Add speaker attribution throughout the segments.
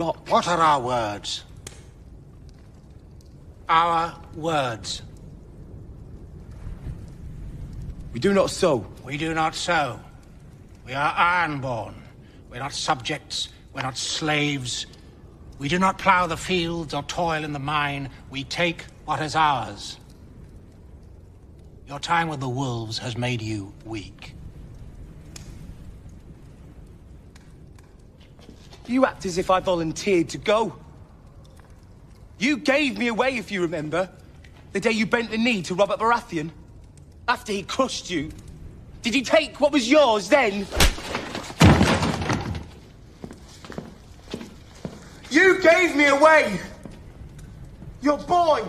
Speaker 1: What are our words? Our words.
Speaker 2: We do not sow.
Speaker 1: We do not sow. We are ironborn. We're not subjects. We're not slaves. We do not plough the fields or toil in the mine. We take what is ours. Your time with the wolves has made you weak.
Speaker 2: You act as if I volunteered to go. You gave me away, if you remember. The day you bent the knee to Robert Baratheon. After he crushed you. Did you take what was yours then? You gave me away! Your boy!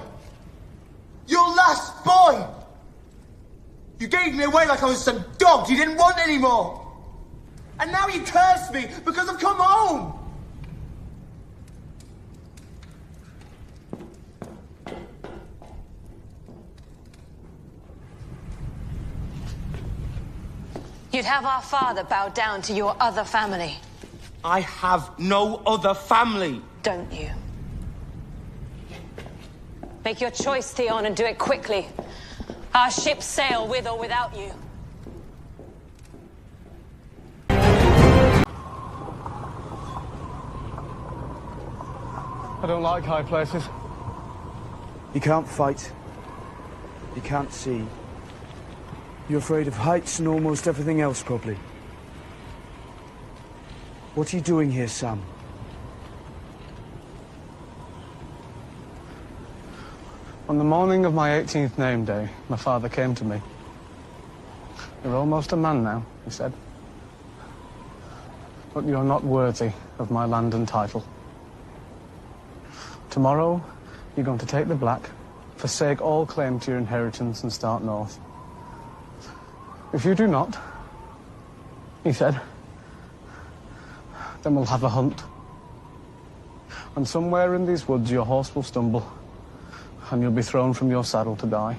Speaker 2: Your last boy! You gave me away like I was some dog you didn't want anymore! And now you curse me because I've come home!
Speaker 3: You'd have our father bow down to your other family.
Speaker 2: I have no other family.
Speaker 3: Don't you? Make your choice, Theon, and do it quickly. Our ships sail with or without you.
Speaker 4: I don't like high places.
Speaker 5: You can't fight. You can't see. You're afraid of heights and almost everything else, probably. What are you doing here, Sam?
Speaker 4: On the morning of my 18th name day, my father came to me. You're almost a man now, he said. But you're not worthy of my land and title. Tomorrow, you're going to take the Black, forsake all claim to your inheritance and start north. If you do not, he said, then we'll have a hunt. And somewhere in these woods your horse will stumble, and you'll be thrown from your saddle to die.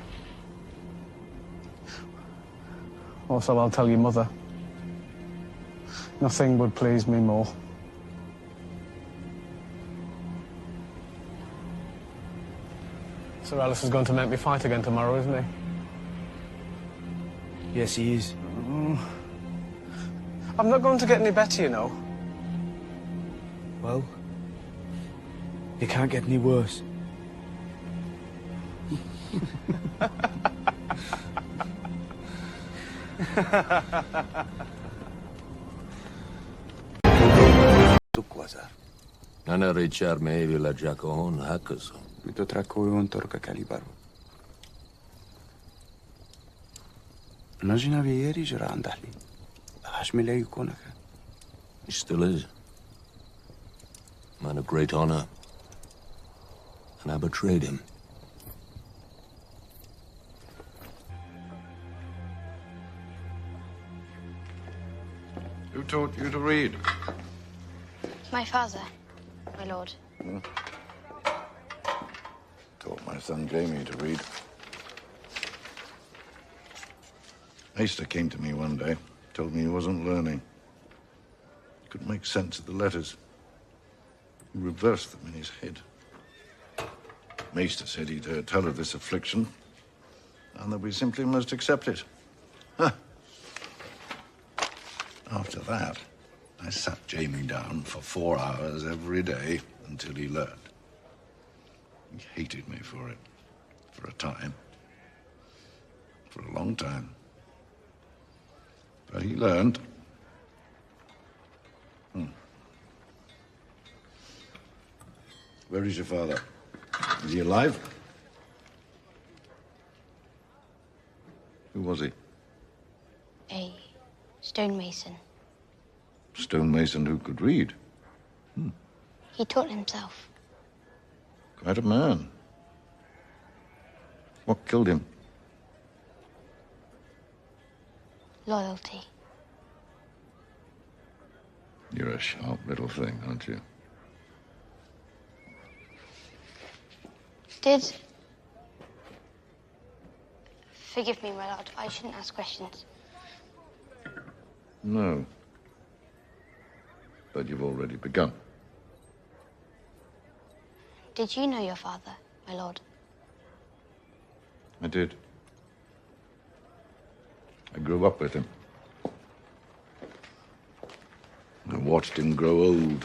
Speaker 4: Also, I'll tell your mother. Nothing would please me more. Sir Alice is going to make me fight again tomorrow, isn't he?
Speaker 5: Yes, he is.
Speaker 4: I'm not going to get any better, you know.
Speaker 5: Well, it can't get any worse.
Speaker 6: أنا ريتشارد ميفي لجاكون هكذا.
Speaker 7: بتتركون ترك كاليبرو. نجينا بيري جرى عند أهلي. أحشمي لا يكونك.
Speaker 6: He still is. Man of great honor. And I betrayed him.
Speaker 8: Who taught you to read?
Speaker 9: My father, my lord.
Speaker 8: Taught my son Jamie to read. Leinster came to me one day, told me he wasn't learning. He couldn't make sense of the letters. He reversed them in his head. Maester said he'd heard tell of this affliction, and that we simply must accept it. Huh. After that, I sat Jamie down for 4 hours every day until he learned. He hated me for it, for a time, for a long time. But he learned. Where is your father? Is he alive? Who was he?
Speaker 9: A stonemason.
Speaker 8: Stonemason who could read.
Speaker 9: He taught himself.
Speaker 8: Quite a man. What killed him?
Speaker 9: Loyalty.
Speaker 8: You're a sharp little thing, aren't you?
Speaker 9: Forgive me, my lord. I shouldn't ask questions.
Speaker 8: No. But you've already begun.
Speaker 9: Did you know your father, my lord?
Speaker 8: I did. I grew up with him. I watched him grow old.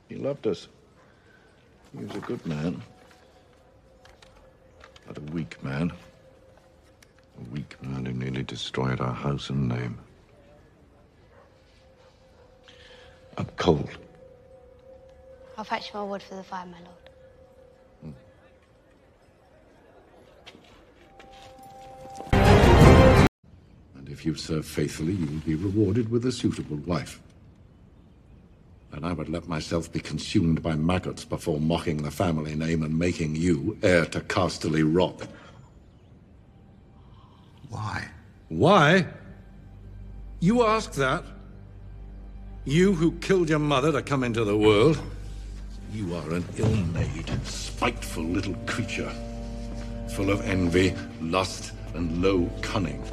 Speaker 8: He loved us. He was a good man. But a weak man. A weak man who nearly destroyed our house and name. I'm cold.
Speaker 9: I'll fetch more wood for the fire, my lord.
Speaker 8: And if you serve faithfully, you will be rewarded with a suitable wife. And I would let myself be consumed by maggots before mocking the family name and making you heir to Casterly Rock.
Speaker 10: Why?
Speaker 8: Why? You ask that? You who killed your mother to come into the world? You are an ill-made, spiteful little creature, full of envy, lust, and low cunning.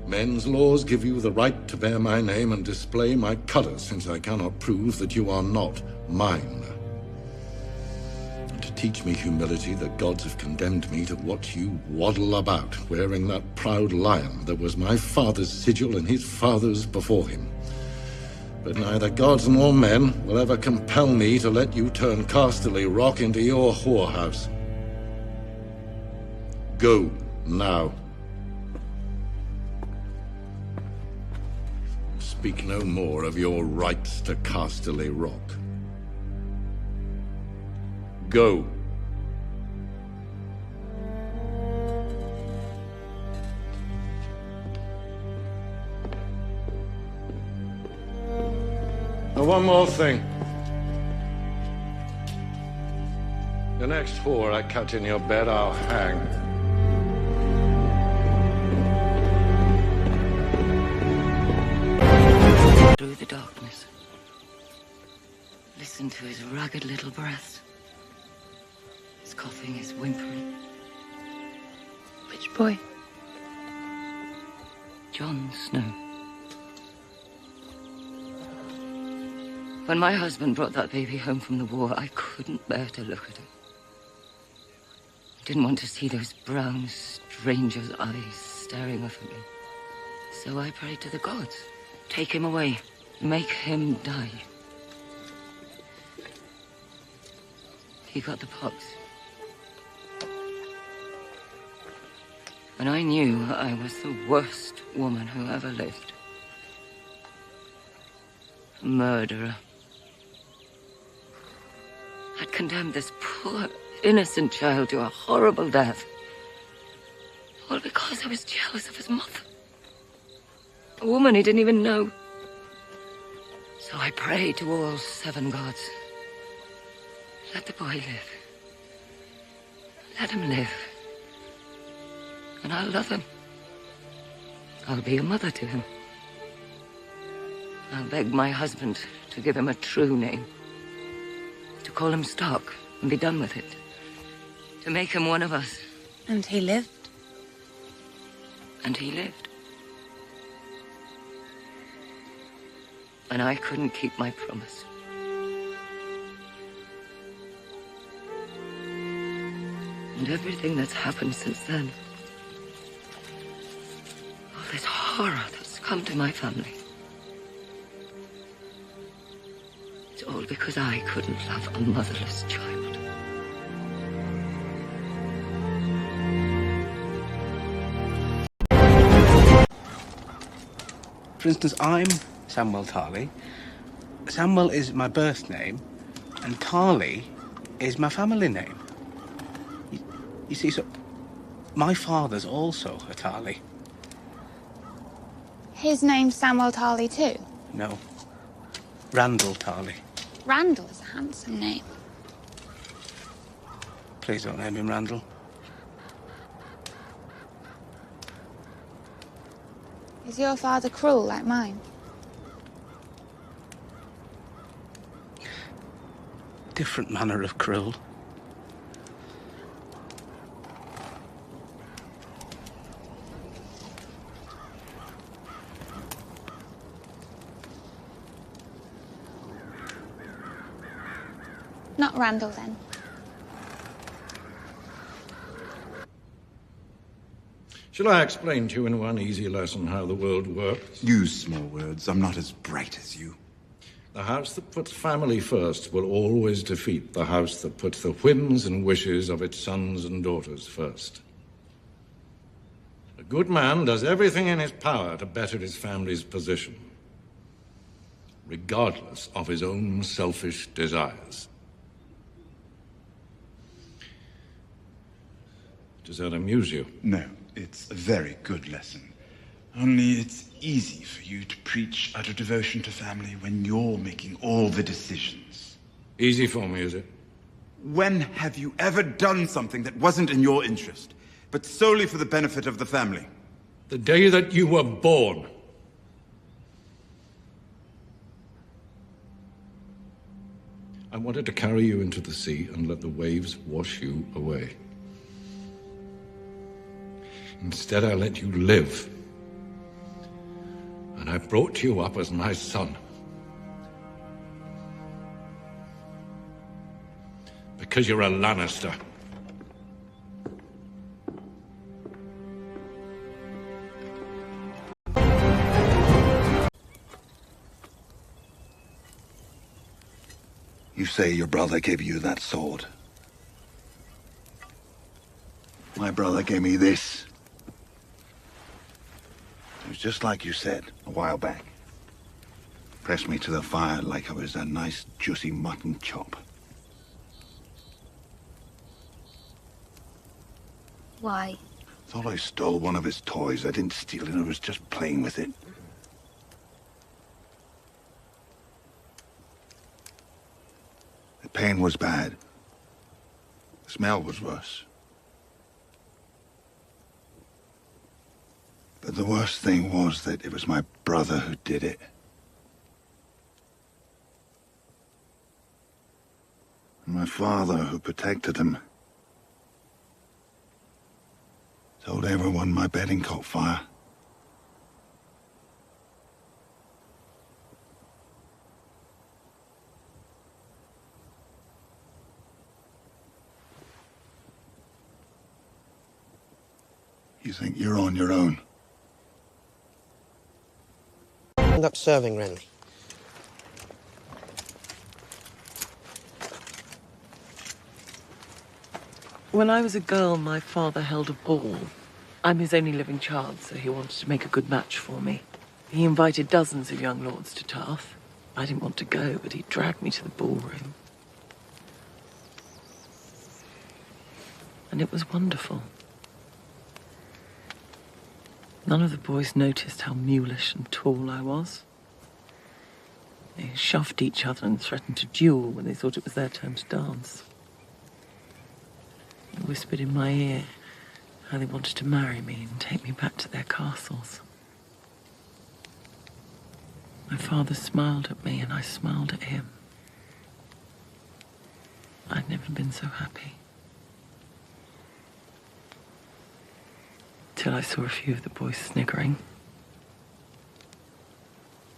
Speaker 8: Men's laws give you the right to bear my name and display my colours, since I cannot prove that you are not mine. And to teach me humility, the gods have condemned me to watch you waddle about, wearing that proud lion that was my father's sigil and his father's before him. But neither gods nor men will ever compel me to let you turn Casterly Rock into your whorehouse. Go now. Speak no more of your rights to Casterly Rock. Go. And one more thing. The next whore I catch in your bed, I'll hang.
Speaker 11: Through the darkness, listen to his ragged little breath. His coughing, his whimpering.
Speaker 12: Which boy?
Speaker 11: Jon Snow. When my husband brought that baby home from the war, I couldn't bear to look at him. I didn't want to see those brown stranger's eyes staring up at me. So I prayed to the gods. Take him away. Make him die. He got the pox. And I knew I was the worst woman who ever lived. A murderer. I'd condemned this poor, innocent child to a horrible death. All because I was jealous of his mother. A woman he didn't even know. So I prayed to all 7 gods. Let the boy live. Let him live. And I'll love him. I'll be a mother to him. I'll beg my husband to give him a true name. To call him Stark and be done with it. To make him one of us.
Speaker 12: And he lived.
Speaker 11: And he lived. And I couldn't keep my promise. And everything that's happened since then. All this horror that's come to my family. It's all because I couldn't love a motherless child.
Speaker 10: For instance, I'm Samuel Tarley. Samuel is my birth name, and Tarley is my family name. You see, so my father's also a Tarley.
Speaker 12: His name's Samuel Tarley too?
Speaker 10: No, Randall Tarley.
Speaker 12: Randall is a handsome name.
Speaker 10: Please don't name him Randall.
Speaker 12: Is your father cruel like mine?
Speaker 10: Different manner of cruel.
Speaker 12: Not Randall, then.
Speaker 8: Shall I explain to you in one easy lesson how the world works?
Speaker 13: Use small words. I'm not as bright as you.
Speaker 8: The house that puts family first will always defeat the house that puts the whims and wishes of its sons and daughters first. A good man does everything in his power to better his family's position, regardless of his own selfish desires. Does that amuse you?
Speaker 13: No, it's a very good lesson. Only it's easy for you to preach utter devotion to family when you're making all the decisions.
Speaker 8: Easy for me, is it?
Speaker 13: When have you ever done something that wasn't in your interest, but solely for the benefit of the family?
Speaker 8: The day that you were born. I wanted to carry you into the sea and let the waves wash you away. Instead, I let you live. And I brought you up as my son. Because you're a Lannister. You say your brother gave you that sword. My brother gave me this. It was just like you said a while back. Pressed me to the fire like I was a nice, juicy mutton chop.
Speaker 9: Why?
Speaker 8: Thought I stole one of his toys. I didn't steal it, I was just playing with it. The pain was bad. The smell was worse. But the worst thing was that it was my brother who did it. And my father who protected him. Told everyone my bedding caught fire. You think you're on your own?
Speaker 14: End up serving Renly.
Speaker 11: When I was a girl, my father held a ball. I'm his only living child, so he wanted to make a good match for me. He invited dozens of young lords to Tarth. I didn't want to go, but he dragged me to the ballroom. And it was wonderful. None of the boys noticed how mulish and tall I was. They shoved each other and threatened to duel when they thought it was their turn to dance. They whispered in my ear how they wanted to marry me and take me back to their castles. My father smiled at me and I smiled at him. I'd never been so happy. Till I saw a few of the boys sniggering.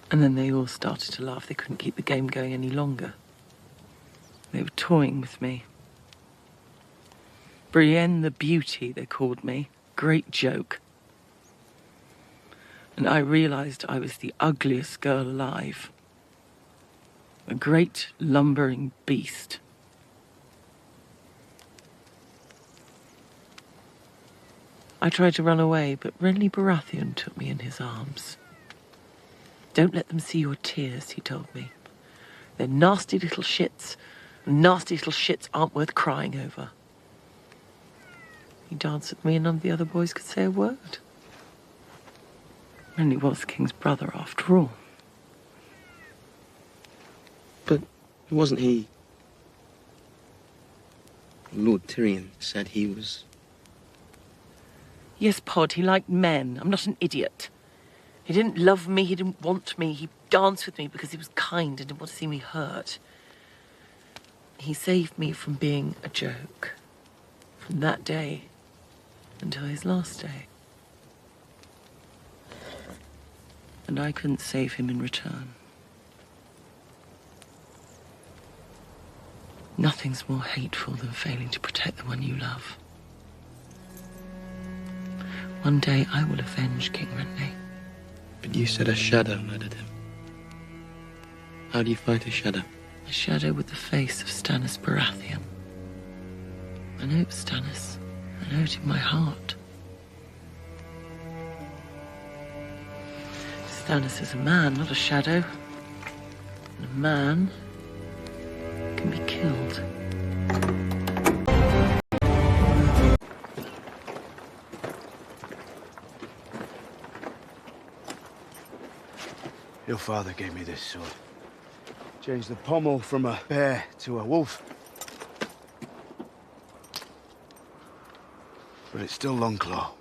Speaker 11: And then they all started to laugh. They couldn't keep the game going any longer. They were toying with me. Brienne the Beauty, they called me. Great joke. And I realized I was the ugliest girl alive. A great lumbering beast. I tried to run away, but Renly Baratheon took me in his arms. Don't let them see your tears, he told me. They're nasty little shits, and nasty little shits aren't worth crying over. He danced with me and none of the other boys could say a word. Renly was the king's brother, after all.
Speaker 14: But wasn't he... Lord Tyrion said he was...
Speaker 11: Yes, Pod, he liked men. I'm not an idiot. He didn't love me, he didn't want me. He danced with me because he was kind and didn't want to see me hurt. He saved me from being a joke. From that day until his last day. And I couldn't save him in return. Nothing's more hateful than failing to protect the one you love. One day I will avenge King Renly.
Speaker 14: But you said a shadow murdered him. How do you fight a shadow?
Speaker 11: A shadow with the face of Stannis Baratheon. I know it was Stannis. I know it in my heart. Stannis is a man, not a shadow. And a man can be killed.
Speaker 5: Your father gave me this sword. Changed the pommel from a bear to a wolf. But it's still Longclaw.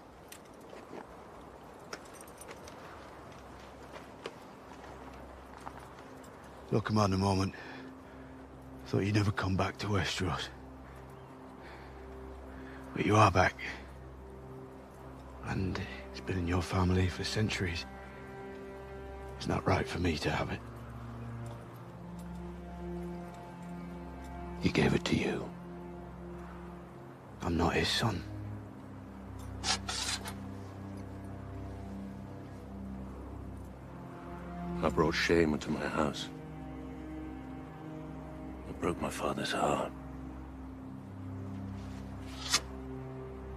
Speaker 5: Look, Commander, a moment. Thought you'd never come back to Westeros. But you are back. And it's been in your family for centuries. It's not right for me to have it.
Speaker 6: He gave it to you.
Speaker 5: I'm not his son.
Speaker 6: I brought shame into my house. I broke my father's heart.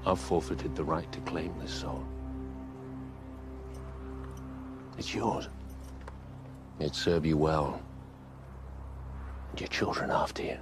Speaker 6: I've forfeited the right to claim this sword. It's yours. It'd serve you well. And your children after you.